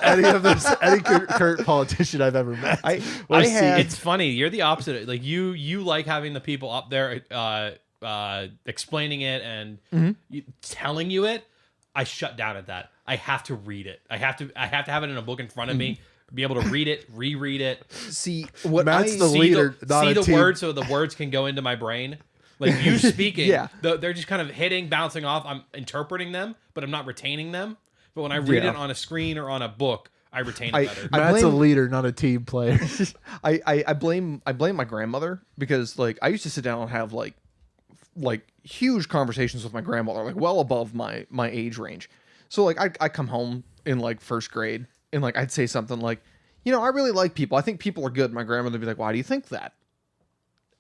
any current politician I've ever met. It's funny. You're the opposite. Like you like having the people up there explaining it and telling you it. I shut down at that. I have to read it. I have to have it in a book in front of me, be able to read it, reread it. See what Matt's the leader, see the words so the words can go into my brain. Like you speaking, yeah. They're just kind of hitting, bouncing off. I'm interpreting them, but I'm not retaining them. But when I read it on a screen or on a book, I retain it better. Matt's a leader, not a team player. I blame my grandmother because like I used to sit down and have like huge conversations with my grandmother, like well above my age range. So like I come home in like first grade and like I'd say something like, you know, I really like people. I think people are good. My grandmother would be like, why do you think that?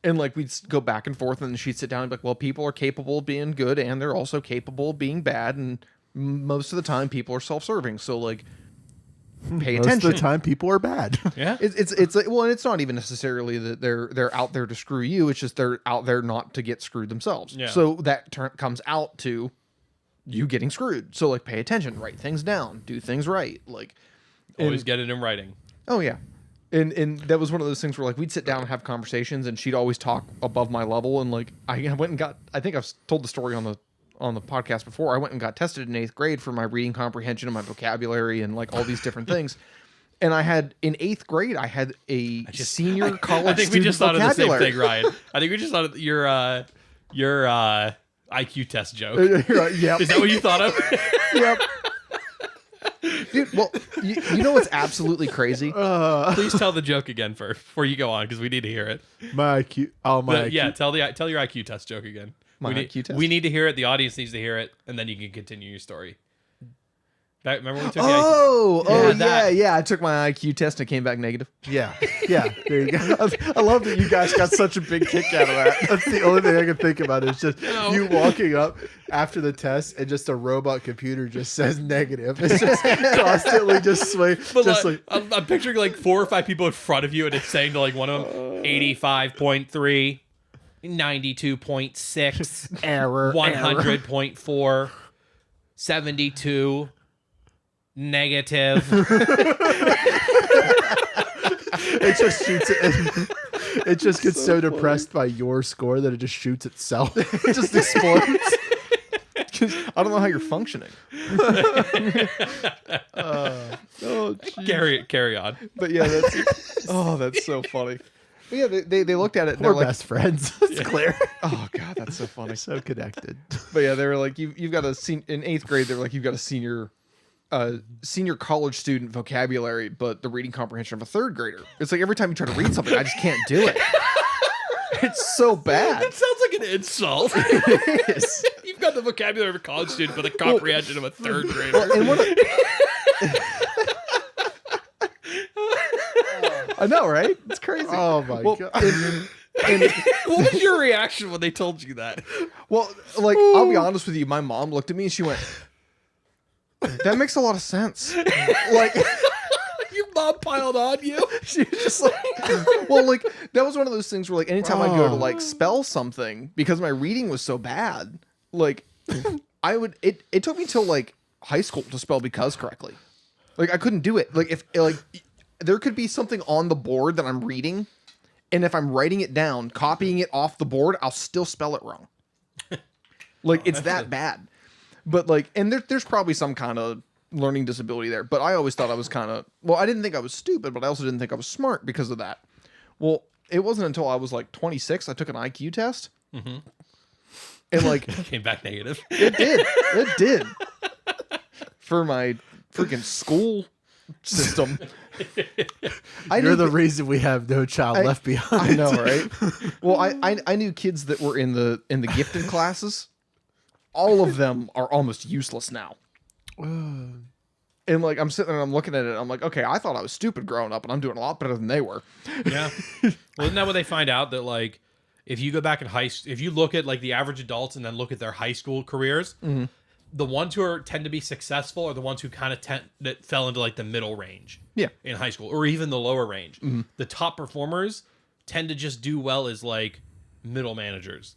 And like we'd go back and forth, and she'd sit down and be like, well, people are capable of being good, and they're also capable of being bad, and most of the time people are self-serving. So like pay attention. Most of the time people are bad. Yeah. It's like, well, it's not even necessarily that they're out there to screw you. It's just they're out there not to get screwed themselves. Yeah. So that comes out to you getting screwed. So like pay attention, write things down, do things right. Like always get it in writing. Oh yeah. And that was one of those things where like we'd sit down and have conversations, and she'd always talk above my level. And like I went and got, I think I've told the story on the podcast before. I went and got tested in 8th grade for my reading comprehension and my vocabulary and like all these different things. And I had in 8th grade, I had a senior college. I think we just thought of the same thing, Ryan. I think we just thought of your IQ test joke. Yep. Is that what you thought of? Yep. Dude, well, you know what's absolutely crazy? Please tell the joke again first before you go on, because we need to hear it. My IQ. Oh, my IQ. Yeah, tell your IQ test joke again. IQ test? We need to hear it. The audience needs to hear it, and then you can continue your story. Remember when we took yeah. I took my IQ test and it came back negative. Yeah. There you go. I love that you guys got such a big kick out of that. That's the only thing I can think about is just you walking up after the test and just a robot computer just says negative. It's just constantly just swing. I'm picturing like 4 or 5 people in front of you, and it's saying to like one of them 85.3, 92.6, error, 100.4, 72. Negative. It just shoots it. It just gets so depressed by your score that it just shoots itself. It just explodes. I don't know how you're functioning. Carry on. But yeah, that's so funny. But yeah, they looked at it. And We're like, best friends. It's clear. Oh god, that's so funny. So connected. But yeah, they were like, you've got in 8th grade. They were like, you've got a senior college student vocabulary, but the reading comprehension of a 3rd grader. It's like every time you try to read something, I just can't do it. It's so bad. That sounds like an insult. It is. You've got the vocabulary of a college student, but the comprehension of a 3rd grader. I know, right? It's crazy. Oh my god. What was your reaction when they told you that? Well, like, I'll be honest with you. My mom looked at me and she went, that makes a lot of sense. Like, Your mom piled on you. She was just like, well, like that was one of those things where like anytime I'd go to like spell something because my reading was so bad, like I would it took me till like high school to spell because correctly. Like I couldn't do it. Like if like there could be something on the board that I'm reading, and if I'm writing it down, copying it off the board, I'll still spell it wrong. Like it's that bad. But like, and there's probably some kind of learning disability there. But I always thought I was kind of, well, I didn't think I was stupid, but I also didn't think I was smart because of that. Well, it wasn't until I was like 26 I took an IQ test, and like Came back negative. it did for my freaking school system. You're the reason we have No Child Left Behind. I know, right? Well, I knew kids that were in the gifted classes. All of them are almost useless now. And like I'm sitting there and I'm looking at it, I'm like, okay, I thought I was stupid growing up, and I'm doing a lot better than they were. Yeah. Well, isn't that what they find out that like if you go back in if you look at like the average adults and then look at their high school careers, the ones who tend to be successful are the ones who kind of that fell into like the middle range. Yeah. In high school or even the lower range. The top performers tend to just do well as like middle managers.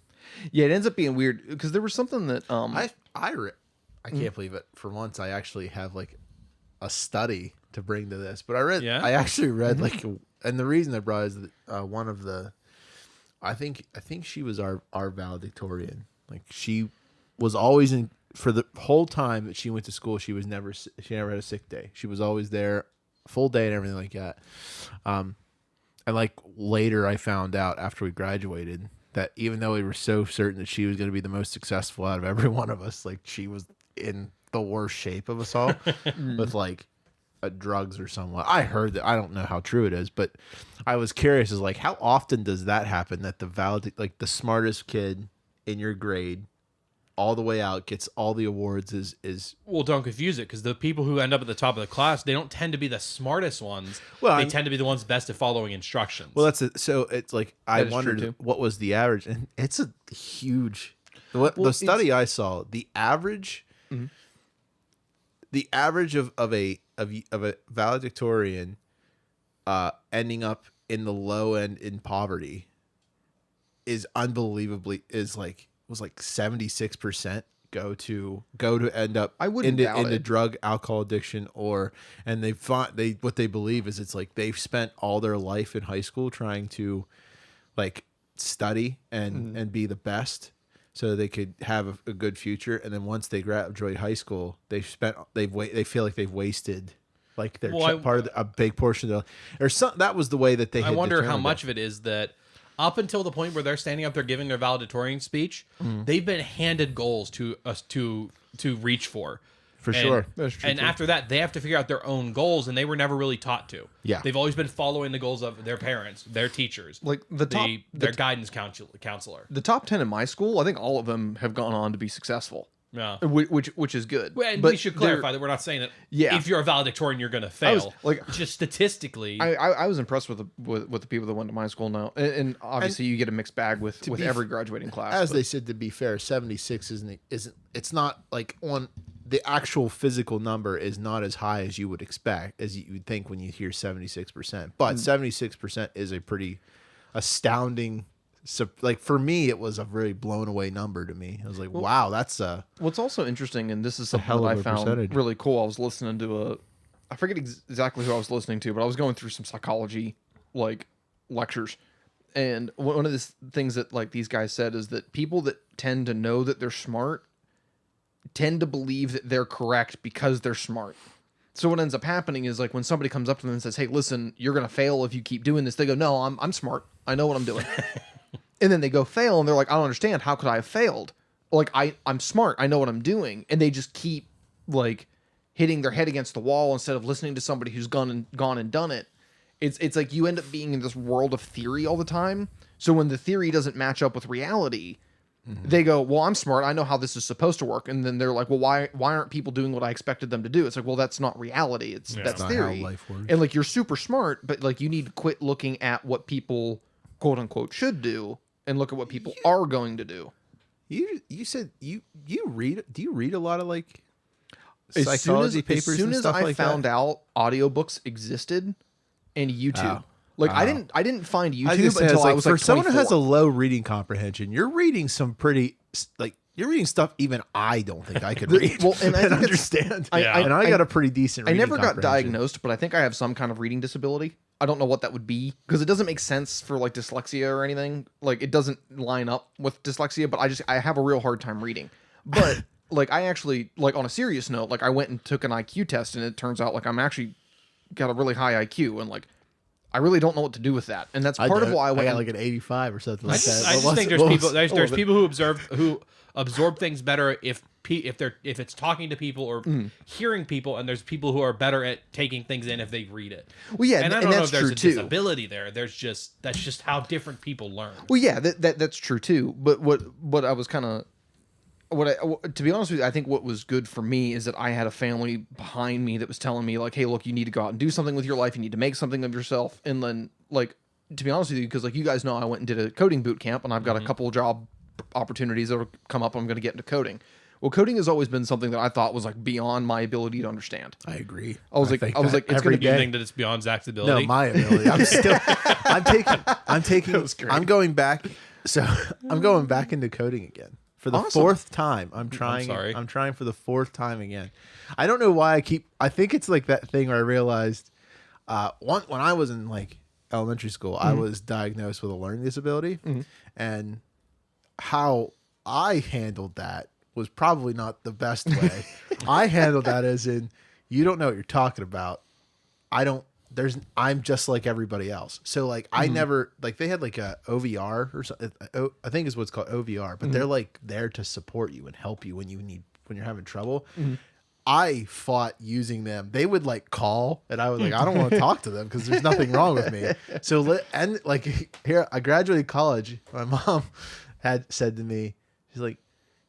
Yeah, it ends up being weird because there was something that I can't believe it. For once, I actually have like a study to bring to this. But I actually read like, and the reason I brought is that one of the, I think she was our valedictorian. Like she was always in for the whole time that she went to school. She never had a sick day. She was always there, full day and everything like that. And like later, I found out after we graduated that even though we were so certain that she was going to be the most successful out of every one of us, like she was in the worst shape of us all with like drugs or something. I heard that. I don't know how true it is, but I was curious is like, how often does that happen that like the smartest kid in your grade all the way out gets all the awards is well, don't confuse it because the people who end up at the top of the class, they don't tend to be the smartest ones. Well, they tend to be the ones best at following instructions. Well, that's it. So it's like I wondered what was the average, and it's a huge. The study I saw, the average, the average of a valedictorian, ending up in the low end in poverty, is unbelievably was like 76% go to end up into drug alcohol addiction and what they believe is it's like they've spent all their life in high school trying to like study and be the best so they could have a good future, and then once they graduate high school they feel like they've wasted like their part of a big portion of that was the way that they I wonder how much of it is that up until the point where they're standing up there giving their valedictorian speech, they've been handed goals to reach for. For sure. That's true. And after that, they have to figure out their own goals, and they were never really taught to. Yeah. They've always been following the goals of their parents, their teachers, like their guidance counselor. The top 10 in my school, I think all of them have gone on to be successful. Yeah. Which is good. Well, and but we should clarify that we're not saying that Yeah. if you're a valedictorian, you're going to fail. Just statistically. I was impressed with the people that went to my school now. And obviously you get a mixed bag with every graduating class. As they said, to be fair, 76 isn't it's not like on the actual physical number is not as high as you would expect, as you would think when you hear 76%. But 76% is a pretty astounding. So, like for me, it was a very blown away number to me. I was like, "Wow, that's a." What's also interesting, and this is something that I found really cool. I was listening to I forget exactly who I was listening to, but I was going through some psychology like lectures, and one of the things that like these guys said is that people that tend to know that they're smart tend to believe that they're correct because they're smart. So what ends up happening is like when somebody comes up to them and says, "Hey, listen, you're gonna fail if you keep doing this," they go, "No, I'm smart. I know what I'm doing." And then they go fail, and they're like, "I don't understand. How could I have failed? Like, I'm smart. I know what I'm doing." And they just keep, like, hitting their head against the wall instead of listening to somebody who's gone and done it. It's like you end up being in this world of theory all the time. So when the theory doesn't match up with reality, they go, "Well, I'm smart. I know how this is supposed to work." And then they're like, "Well, why aren't people doing what I expected them to do?" It's like, well, that's not reality. That's theory. How life works. And, like, you're super smart, but, like, you need to quit looking at what people, quote unquote, should do and look at what people are going to do. You said you read? Do you read a lot of like psychology papers as soon and as stuff I like found that? out audiobooks existed and YouTube. Oh. Like Oh. I didn't find I YouTube just say, until it's I like, was for like someone who has a 24. low reading comprehension, you're reading some pretty like you're reading stuff even I don't think I could read Well, and I think it's- understand. Yeah. And I got a pretty decent. I reading never got comprehension. diagnosed, but I think I have some kind of reading disability. I don't know what that would be because it doesn't make sense for like dyslexia or anything. Like it doesn't line up with dyslexia, but I have a real hard time reading. But like I actually, like on a serious note, like I went and took an IQ test and it turns out like I'm actually got a really high IQ and like I really don't know what to do with that. And that's part of why I went got like an 85 or something like that. I just think there's people there's people who absorb things better if it's talking to people or hearing people, and there's people who are better at taking things in if they read it. Well, yeah, and I don't know that's if there's true a too. disability there. That's just how different people learn. Well, yeah, that's true too. But what I was kind of to be honest with you, I think what was good for me is that I had a family behind me that was telling me like, hey, look, you need to go out and do something with your life. You need to make something of yourself. And then like, to be honest with you, because like you guys know, I went and did a coding boot camp, and I've got a couple of job opportunities that'll come up. I'm going to get into coding. Well, coding has always been something that I thought was like beyond my ability to understand. I agree. I was like, it's going to be You think that it's beyond Zach's ability? No, my ability. I'm going back. So I'm going back into coding again for the fourth time. I'm trying for the fourth time again. I don't know why I think it's like that thing where I realized when I was in like elementary school, I was diagnosed with a learning disability, and how I handled that was probably not the best way. I handled that as in, you don't know what you're talking about. I'm just like everybody else. So like, I never, like they had like a OVR or something. I think is what's called OVR, but they're like there to support you and help you when you're having trouble. I fought using them. They would like call, and I was like, I don't want to talk to them because there's nothing wrong with me. So and like here, I graduated college. My mom had said to me, she's like,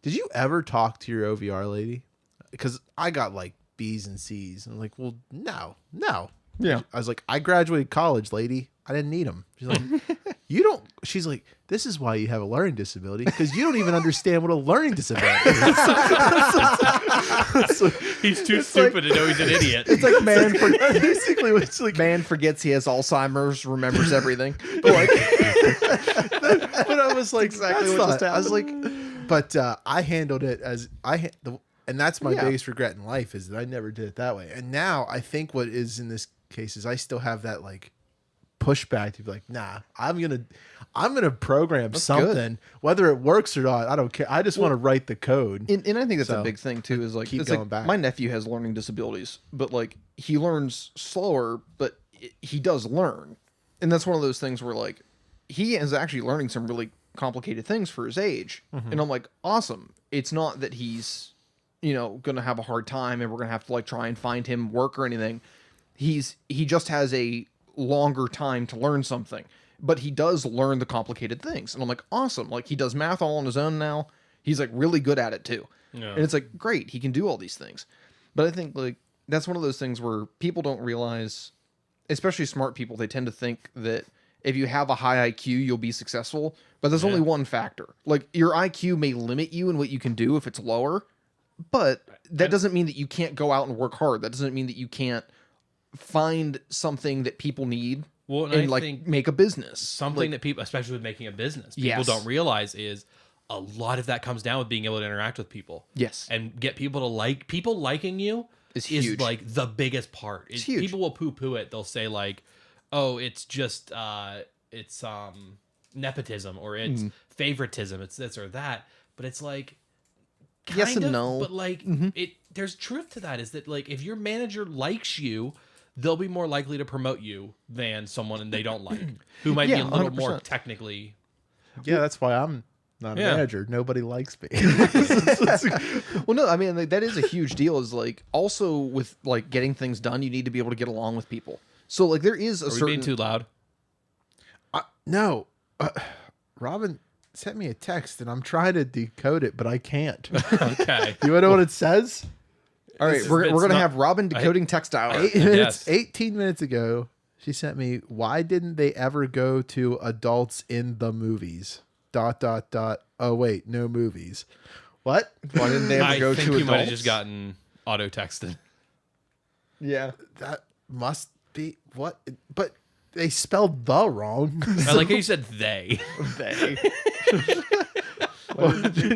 did you ever talk to your OVR lady? Because I got like B's and C's. And I'm like, well, no. Yeah. I was like, I graduated college, lady. I didn't need them. She's like, you don't. She's like, this is why you have a learning disability, because you don't even understand what a learning disability is. He's too stupid to know he's an idiot. It's like Basically, it's like man forgets he has Alzheimer's, remembers everything. But like, but I was like, exactly what just I was like, happened. but I handled it as and that's my biggest regret in life is that I never did it that way. And now I think what is in this case is I still have that like pushback to be like, nah, I'm gonna program something, whether it works or not. I don't care. I just want to write the code. And I think that's a big thing too. Is like, keep it's going like back. my nephew has learning disabilities, but like he learns slower, but he does learn. And that's one of those things where like he is actually learning some really complicated things for his age. And I'm like, awesome. It's not that he's, going to have a hard time and we're going to have to like try and find him work or anything. He just has a longer time to learn something, but he does learn the complicated things. And I'm like, awesome. Like he does math all on his own now. He's like really good at it too. Yeah. And it's like, great. He can do all these things. But I think like that's one of those things where people don't realize, especially smart people, they tend to think that if you have a high IQ, you'll be successful. But there's only one factor. Like your IQ may limit you in what you can do if it's lower, but that doesn't mean that you can't go out and work hard. That doesn't mean that you can't find something that people need and like make a business. Something that people, especially with making a business, people don't realize is a lot of that comes down with being able to interact with people. Yes. And get people to like, people liking you is huge. Like the biggest part. It's huge. People will poo-poo it. They'll say like, oh, it's just, it's nepotism or it's favoritism. It's this or that. But it's like, yes and no. But like, there's truth to that is that like, if your manager likes you, they'll be more likely to promote you than someone they don't like, who might be a little 100%. more technically. Yeah, that's why I'm not a manager. Nobody likes me. Well, no, I mean, like, that is a huge deal. Is like also with like getting things done, you need to be able to get along with people. So like there is a Are we certain. being too loud? No, Robin sent me a text and I'm trying to decode it, but I can't. Okay. You want to know what it says? All right, we're gonna have Robin decoding text hour. 18 minutes ago, she sent me, why didn't they ever go to adults in the movies? ... Oh wait, no movies. What? Why didn't they ever go I think to you adults? might have just gotten auto texted. Yeah. That must be what, but they spelled the wrong. I like how you said they. They.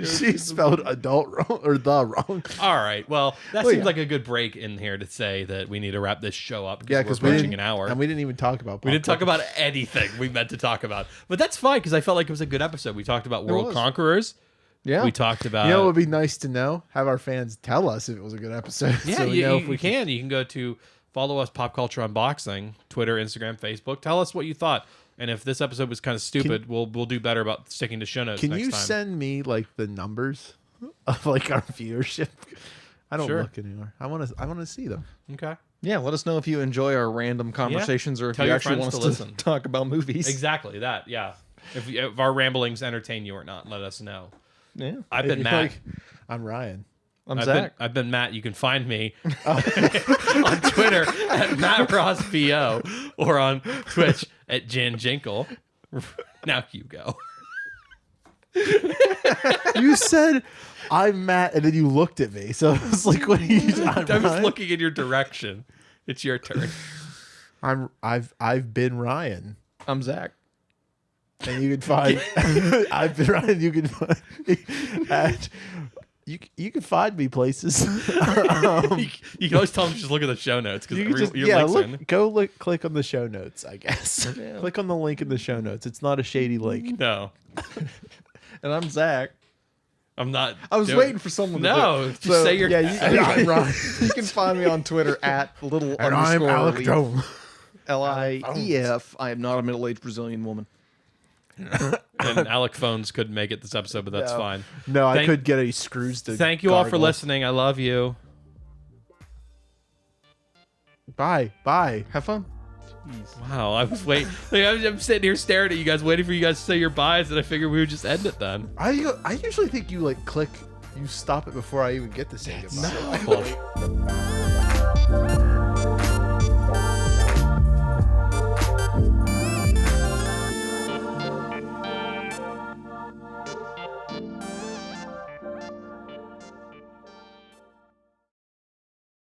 She spelled adult wrong or the wrong. All right. Well, that seems like a good break in here to say that we need to wrap this show up. Yeah, because because we're approaching an hour. and we didn't even talk about. We didn't talk about anything we meant to talk about, but that's fine because I felt like it was a good episode. We talked about World was. Conquerors. Yeah. We talked about. You know, it would be nice to know. Have our fans tell us if it was a good episode. Yeah, so we know if you we can. You can go to follow us, Pop Culture Unboxing, Twitter, Instagram, Facebook. Tell us what you thought, and if this episode was kind of stupid, we'll do better about sticking to show notes. Can next you time. send me like the numbers of like our viewership? I don't Sure. look anymore. I want to see them. Okay. Yeah, let us know if you enjoy our random conversations or if Tell you your actually friends want to us to listen. talk about movies. Exactly that. Yeah. If our ramblings entertain you or not, let us know. Yeah. I've If been you're Matt. like, I'm Ryan. I'm Zach. I've been Matt. You can find me on Twitter at MattRossBO or on Twitch at Jan Jinkle. Now you go. You said I'm Matt, and then you looked at me. So it's like, what are you? I was looking in your direction. It's your turn. I've been Ryan, I'm Zach. and you can find. I've been Ryan. You can find me at. You can find me places. You can always tell them to just look at the show notes because You can just your links in. click on the show notes. I guess click on the link in the show notes. It's not a shady link. No, And I'm Zach. I'm not. I was waiting for someone to No, do it. just say your. I'm Ryan, You can find me on Twitter at little and I'm underscore Alec Leaf. Dome. Lief. I am not a middle-aged Brazilian woman. And Alec Phones couldn't make it this episode, but that's No. fine. No, I Thank- could get any screws to. Thank you all for gargle. listening. I love you. Bye. Have fun. Wow, I was waiting. Like, I'm sitting here staring at you guys, waiting for you guys to say your byes, and I figured we would just end it then. I usually think you like click. You stop it before I even get to say goodbye. No.